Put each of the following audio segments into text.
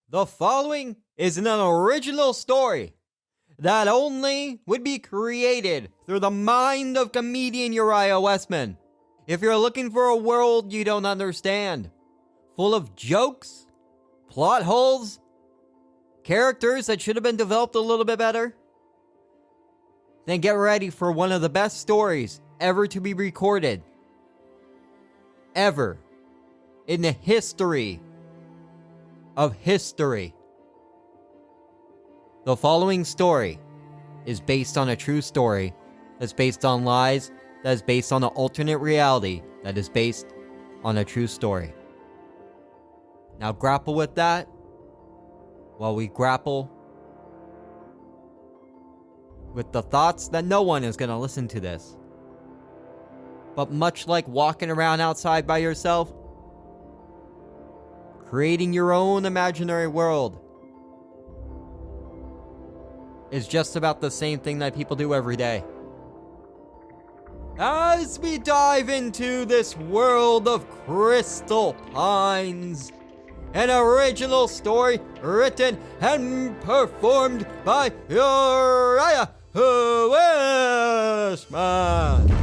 The following is an original story that only would be created through the mind of comedian Uriah Westman. If you're looking for a world you don't understand, full of jokes, plot holes, characters that should have been developed a little bit better, then get ready for one of the best stories ever to be recorded. Ever. In the history of history. The following story is based on a true story that's based on lies, that is based on an alternate reality, that is based on a true story. Now grapple with that while we grapple with the thoughts that no one is going to listen to this. But much like walking around outside by yourself, creating your own imaginary world is just about the same thing that people do every day. As we dive into this world of Crystal Pines, an original story written and performed by Uriah Westman.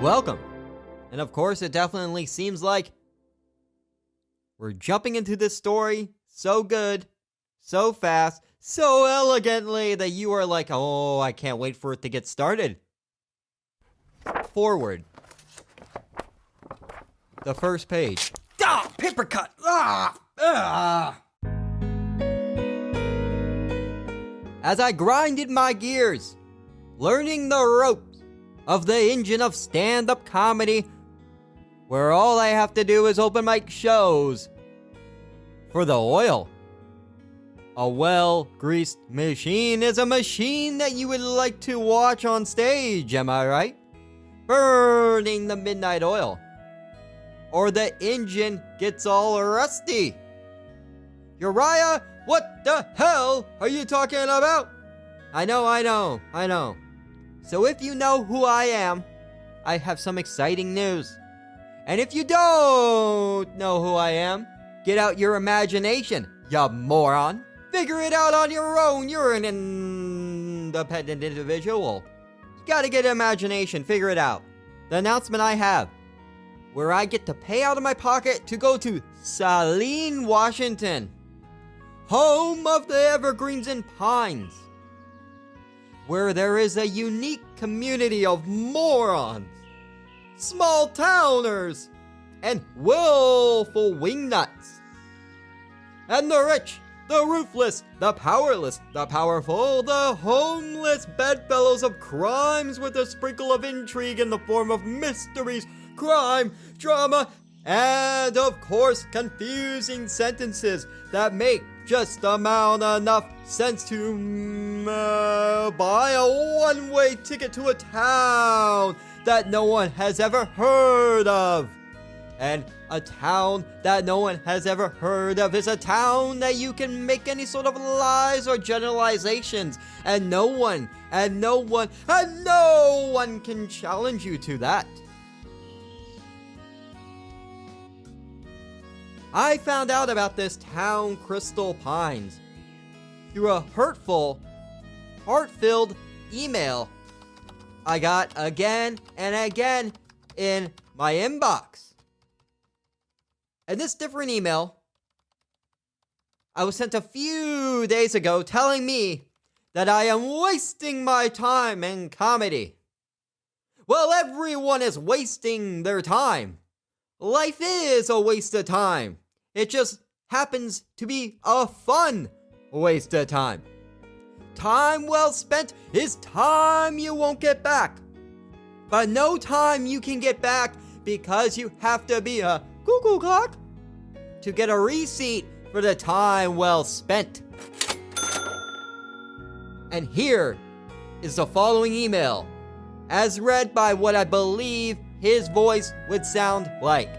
Welcome. And of course, it definitely seems like we're jumping into this story so good, so fast, so elegantly that you are like, oh, I can't wait for it to get started. Forward. The first page. Ah! Paper cut! As I grinded my gears, learning the ropes of the engine of stand-up comedy, where all I have to do is open mic shows for the oil. A well-greased machine is a machine that you would like to watch on stage, am I right? Burning the midnight oil. Or the engine gets all rusty. Uriah, what the hell are you talking about? I know. So if you know who I am, I have some exciting news. And if you don't know who I am, get out your imagination, ya moron. Figure it out on your own. You're an independent individual. You gotta get imagination, figure it out. The announcement I have, where I get to pay out of my pocket to go to Saline, Washington, home of the evergreens and pines, where there is a unique community of morons, small towners, and willful wingnuts. And the rich, the ruthless, the powerless, the powerful, the homeless bedfellows of crimes with a sprinkle of intrigue in the form of mysteries, crime, drama, and of course confusing sentences that make just about enough sense to buy a one-way ticket to a town that no one has ever heard of. And a town that no one has ever heard of is a town that you can make any sort of lies or generalizations, and no one can challenge you to that. I found out about this town, Crystal Pines, through a hurtful, heart-filled email I got again and again in my inbox. And this different email I was sent a few days ago telling me that I am wasting my time in comedy. Well, everyone is wasting their time. Life is a waste of time. It just happens to be a fun waste of time. Time well spent is time you won't get back. But no time you can get back because you have to be a cuckoo clock to get a receipt for the time well spent. And here is the following email, as read by what I believe his voice would sound like.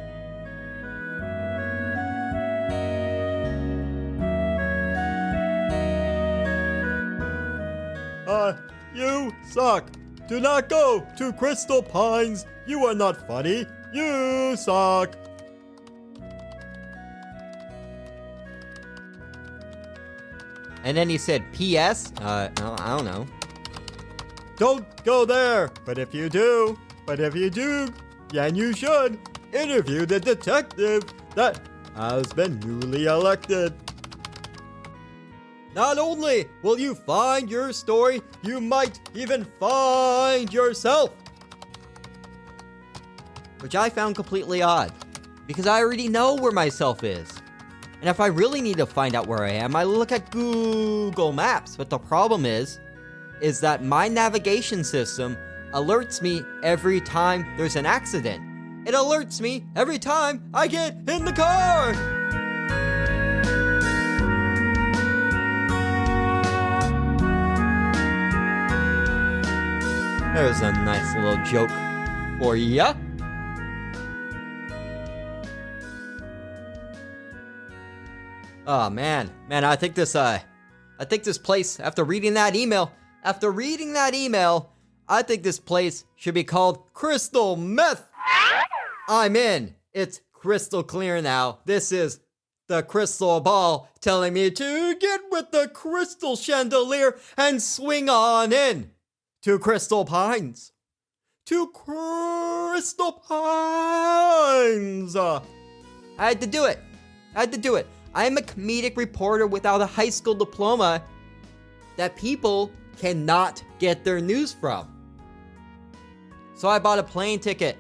You suck. Do not go to Crystal Pines. You are not funny. You suck. And then he said, P.S. I don't know. Don't go there. But if you do, then you should interview the detective that has been newly elected. Not only will you find your story, you might even find yourself. Which I found completely odd, because I already know where myself is. And if I really need to find out where I am, I look at Google Maps. But the problem is that my navigation system alerts me every time there's an accident. It alerts me every time I get in the car. There's a nice little joke for ya. Oh man, I think this place, after reading that email, I think this place should be called Crystal Meth. I'm in. It's crystal clear now. This is the crystal ball telling me to get with the crystal chandelier and swing on in to Crystal Pines. To Crystal Pines. I had to do it. I am a comedic reporter without a high school diploma that people cannot get their news from. So I bought a plane ticket.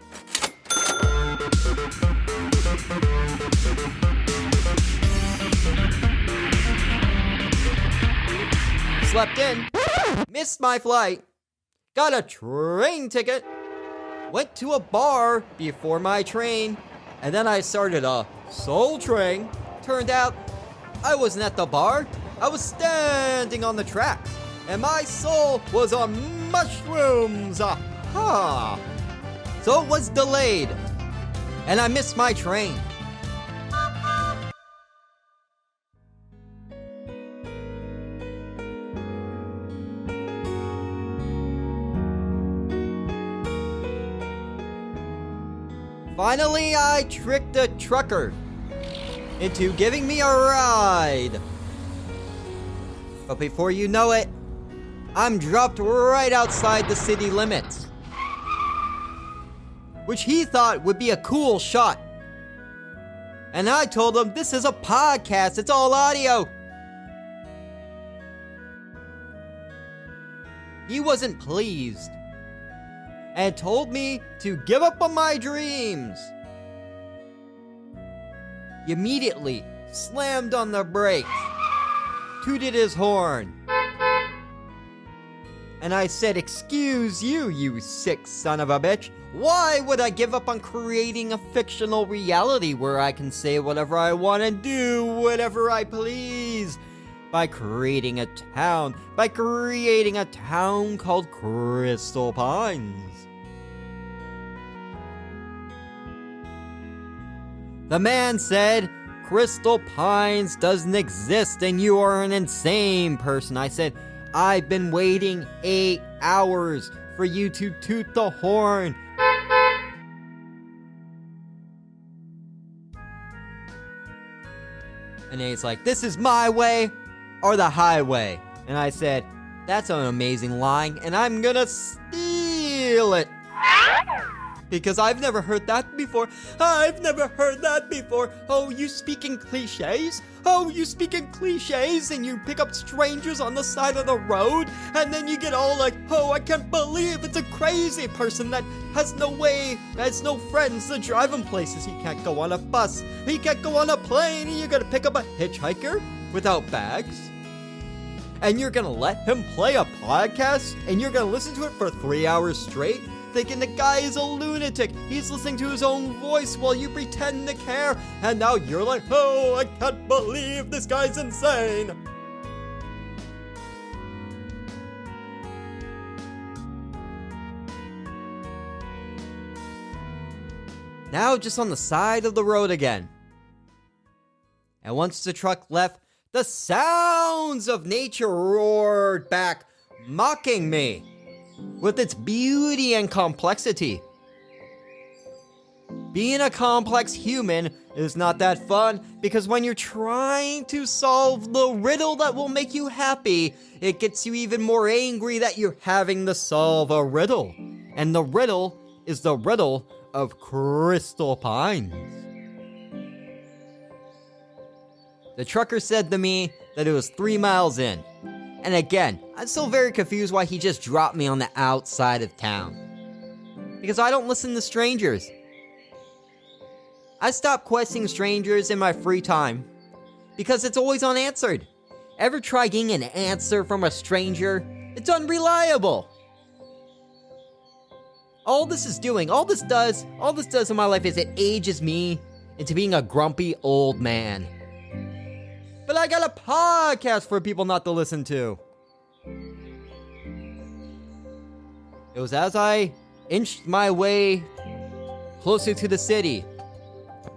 Slept in, missed my flight, got a train ticket, went to a bar before my train, and then I started a soul train. Turned out, I wasn't at the bar, I was standing on the tracks, and my soul was on mushrooms. Aha! So it was delayed, and I missed my train. Finally, I tricked a trucker into giving me a ride. But before you know it, I'm dropped right outside the city limits, which he thought would be a cool shot. And I told him, this is a podcast, it's all audio. He wasn't pleased and told me to give up on my dreams. He immediately slammed on the brakes, tooted his horn, and I said, excuse you, you sick son of a bitch. Why would I give up on creating a fictional reality where I can say whatever I want and do whatever I please by creating a town called Crystal Pines? The man said, Crystal Pines doesn't exist and you are an insane person. I said, I've been waiting 8 hours for you to toot the horn. And he's like, this is my way or the highway. And I said, that's an amazing line and I'm gonna steal it. Because I've never heard that before. I've never heard that before. Oh, you speak in cliches? Oh, you speak in cliches and you pick up strangers on the side of the road and then you get all like, oh, I can't believe it's a crazy person that has no friends to drive him places. He can't go on a bus. He can't go on a plane. And you're gonna pick up a hitchhiker without bags. And you're gonna let him play a podcast and you're gonna listen to it for 3 hours straight? Thinking the guy is a lunatic. He's listening to his own voice while you pretend to care. And now you're like, oh, I can't believe this guy's insane. Now just on the side of the road again. And once the truck left, the sounds of nature roared back, mocking me with its beauty and complexity. Being a complex human is not that fun because when you're trying to solve the riddle that will make you happy, it gets you even more angry that you're having to solve a riddle. And the riddle is the riddle of Crystal Pines. The trucker said to me that it was 3 miles in. And again, I'm still very confused why he just dropped me on the outside of town. Because I don't listen to strangers. I stop questioning strangers in my free time. Because it's always unanswered. Ever try getting an answer from a stranger? It's unreliable. All this does in my life is it ages me into being a grumpy old man. But I got a podcast for people not to listen to. It was as I inched my way closer to the city,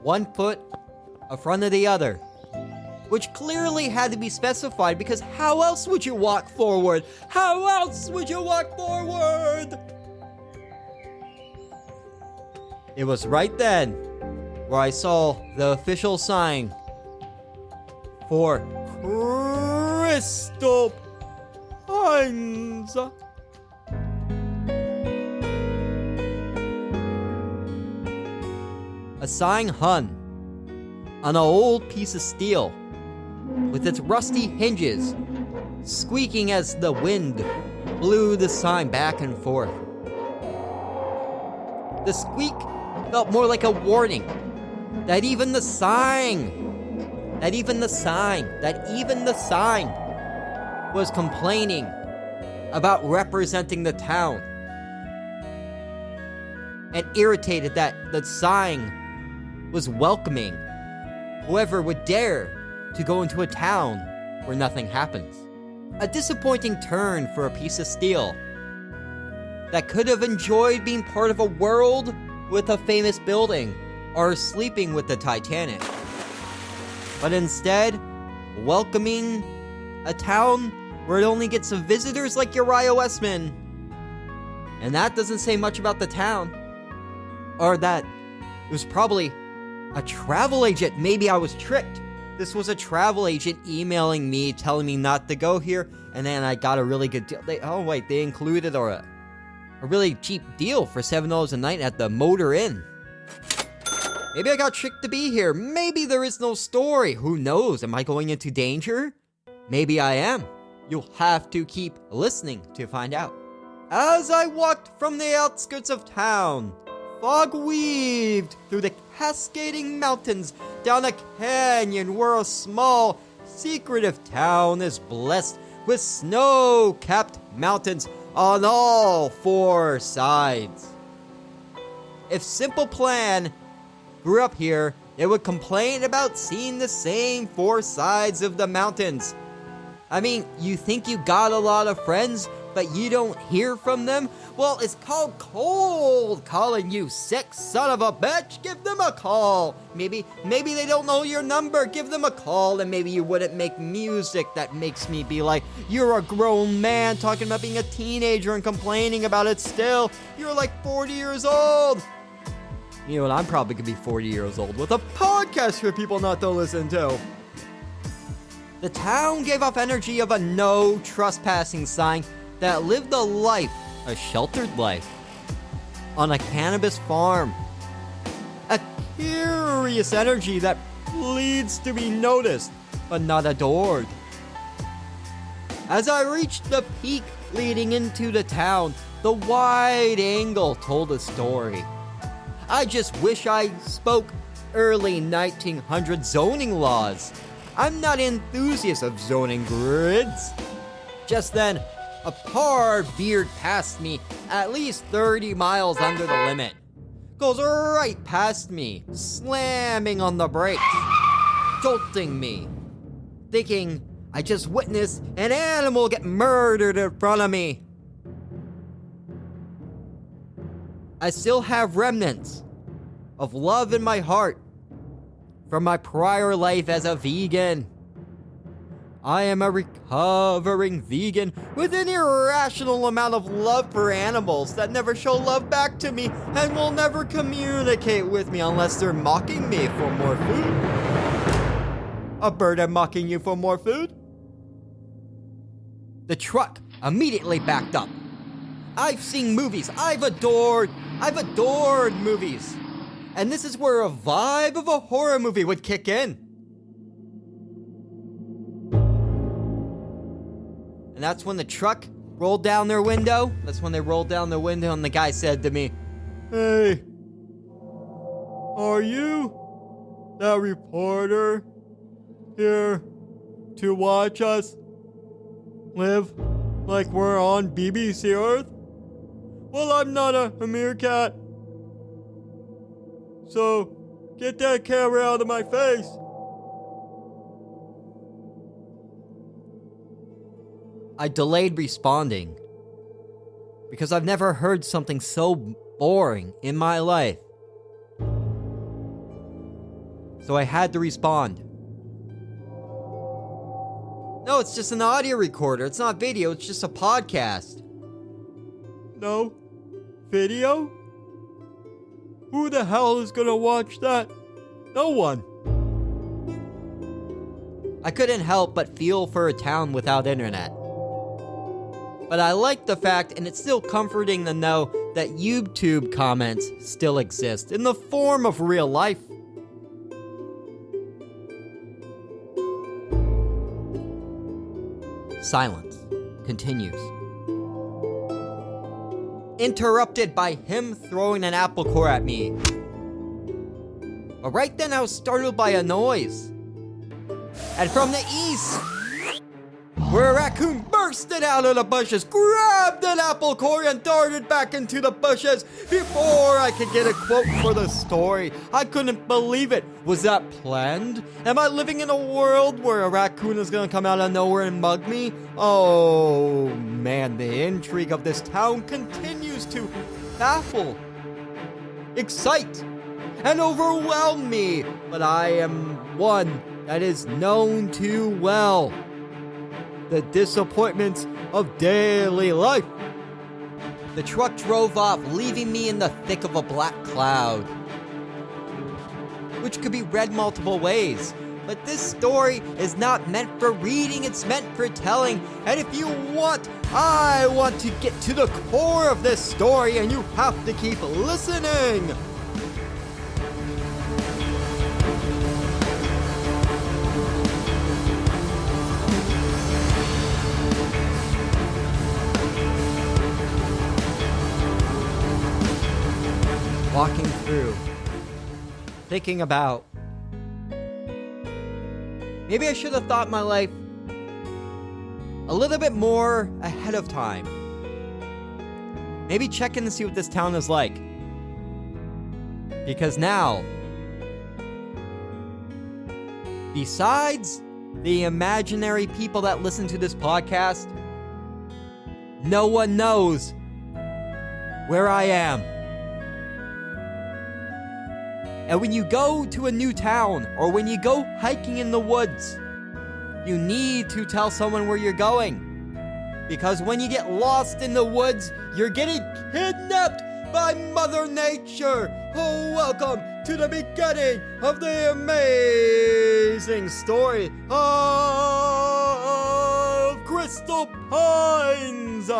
1 foot in front of the other, which clearly had to be specified because how else would you walk forward? How else would you walk forward? It was right then where I saw the official sign for Crystal Pines. A sign hung on an old piece of steel with its rusty hinges squeaking as the wind blew the sign back and forth. The squeak felt more like a warning that even the sign was complaining about representing the town, and irritated that the sign was welcoming whoever would dare to go into a town where nothing happens. A disappointing turn for a piece of steel that could have enjoyed being part of a world with a famous building or sleeping with the Titanic. But instead, welcoming a town where it only gets visitors like Uriah Westman. And that doesn't say much about the town. Or that it was probably a travel agent. Maybe I was tricked. This was a travel agent emailing me, telling me not to go here, and then I got a really good deal. They included a really cheap deal for $7 a night at the Motor Inn. Maybe I got tricked to be here. Maybe there is no story. Who knows? Am I going into danger? Maybe I am. You'll have to keep listening to find out. As I walked from the outskirts of town, fog weaved through the cascading mountains down a canyon where a small, secretive town is blessed with snow-capped mountains on all 4 sides. If Simple Plan grew up here, it would complain about seeing the same 4 sides of the mountains. I mean, you think you got a lot of friends, but you don't hear from them? Well, it's called cold calling, you sick son of a bitch. Give them a call. Maybe they don't know your number. Give them a call, and maybe you wouldn't make music that makes me be like, you're a grown man talking about being a teenager and complaining about it still. You're like 40 years old. You know what? I'm probably gonna be 40 years old with a podcast for people not to listen to. The town gave off energy of a no trespassing sign that lived a sheltered life. on a cannabis farm. A curious energy that pleads to be noticed, but not adored. As I reached the peak leading into the town, the wide angle told a story. I just wish I spoke early 1900 zoning laws. I'm not an enthusiast of zoning grids. Just then, a car veered past me at least 30 miles under the limit. Goes right past me, slamming on the brakes, jolting me. Thinking I just witnessed an animal get murdered in front of me. I still have remnants of love in my heart from my prior life as a vegan. I am a recovering vegan with an irrational amount of love for animals that never show love back to me and will never communicate with me unless they're mocking me for more food. A bird mocking you for more food? The truck immediately backed up. I've seen movies. I've adored movies. And this is where a vibe of a horror movie would kick in. And that's when the truck rolled down their window. And the guy said to me, "Hey, are you that reporter here to watch us live like we're on BBC Earth? Well, I'm not a meerkat. So, get that camera out of my face." I delayed responding because I've never heard something so boring in my life. So I had to respond. No, it's just an audio recorder. It's not video, it's just a podcast. No video? Who the hell is gonna watch that? No one. I couldn't help but feel for a town without internet. But I like the fact, and it's still comforting to know, that YouTube comments still exist in the form of real life. Silence continues. Interrupted by him throwing an apple core at me. But right then I was startled by a noise. And from the east, where a raccoon bursted out of the bushes, grabbed an apple core and darted back into the bushes before I could get a quote for the story. I couldn't believe it. Was that planned? Am I living in a world where a raccoon is gonna come out of nowhere and mug me? Oh man, the intrigue of this town continues to baffle, excite, and overwhelm me. But I am one that is known too well. The disappointments of daily life. The truck drove off, leaving me in the thick of a black cloud, which could be read multiple ways. But this story is not meant for reading, it's meant for telling. And if you want, I want to get to the core of this story, and you have to keep listening. Walking through, thinking about, maybe I should have thought my life a little bit more ahead of time. Maybe check in to see what this town is like. Because now, besides the imaginary people that listen to this podcast, no one knows where I am. And when you go to a new town, or when you go hiking in the woods, you need to tell someone where you're going. Because when you get lost in the woods, you're getting kidnapped by Mother Nature. Oh, welcome to the beginning of the amazing story of Crystal Pines.